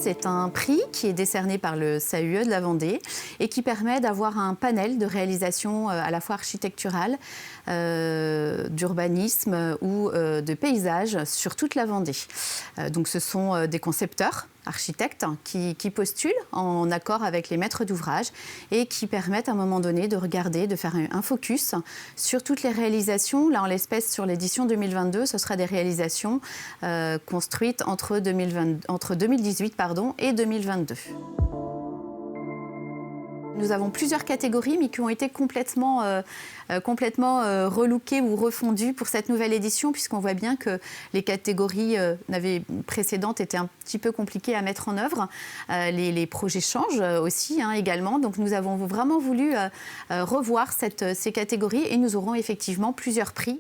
C'est un prix qui est décerné par le SAUE de la Vendée et qui permet d'avoir un panel de réalisations à la fois architecturales, d'urbanisme ou de paysage sur toute la Vendée. Donc ce sont des concepteurs, architectes, qui postulent en accord avec les maîtres d'ouvrage et qui permettent à un moment donné de regarder, de faire un focus sur toutes les réalisations. Là, en l'espèce, sur l'édition 2022, ce sera des réalisations construites entre 2018 et 2022. Nous avons plusieurs catégories, mais qui ont été complètement relookées ou refondues pour cette nouvelle édition, puisqu'on voit bien que les catégories précédentes étaient un petit peu compliquées à mettre en œuvre. Les projets changent aussi également. Donc nous avons vraiment voulu revoir ces catégories et nous aurons effectivement plusieurs prix.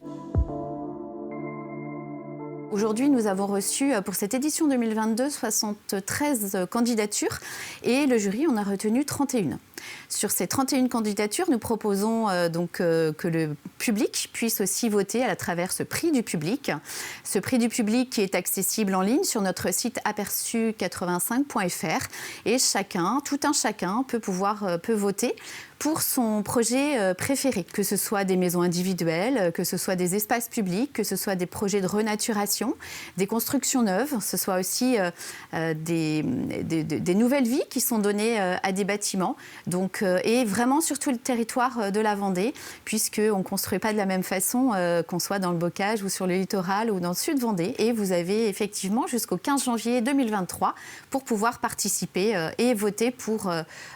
Aujourd'hui, nous avons reçu pour cette édition 2022 73 candidatures et le jury en a retenu 31. Sur ces 31 candidatures, nous proposons que le public puisse aussi voter à travers ce prix du public. Ce prix du public qui est accessible en ligne sur notre site aperçu85.fr et chacun peut voter pour son projet préféré, que ce soit des maisons individuelles, que ce soit des espaces publics, que ce soit des projets de renaturation, des constructions neuves, que ce soit aussi des nouvelles vies qui sont données à des bâtiments. Donc, et vraiment sur tout le territoire de la Vendée, puisqu'on ne construit pas de la même façon qu'on soit dans le Bocage ou sur le littoral ou dans le sud Vendée. Et vous avez effectivement jusqu'au 15 janvier 2023 pour pouvoir participer et voter pour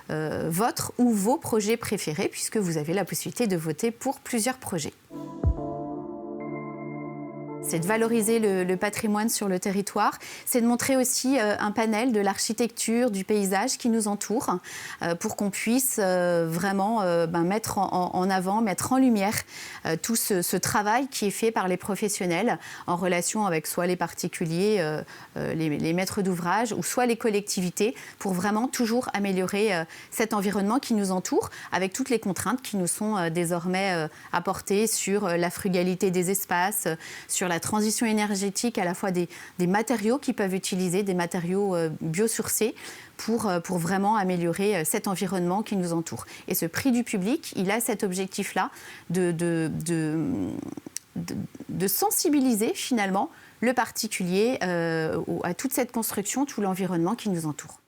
votre ou vos projets préférés, puisque vous avez la possibilité de voter pour plusieurs projets. C'est de valoriser le patrimoine sur le territoire, c'est de montrer aussi un panel de l'architecture, du paysage qui nous entoure, pour qu'on puisse vraiment mettre en avant, mettre en lumière tout ce travail qui est fait par les professionnels en relation avec soit les particuliers, les maîtres d'ouvrage, ou soit les collectivités, pour vraiment toujours améliorer cet environnement qui nous entoure, avec toutes les contraintes qui nous sont désormais apportées sur la frugalité des espaces, sur la transition énergétique, à la fois des matériaux qu'ils peuvent utiliser, des matériaux biosourcés, pour vraiment améliorer cet environnement qui nous entoure. Et ce prix du public, il a cet objectif-là de sensibiliser finalement le particulier à toute cette construction, tout l'environnement qui nous entoure.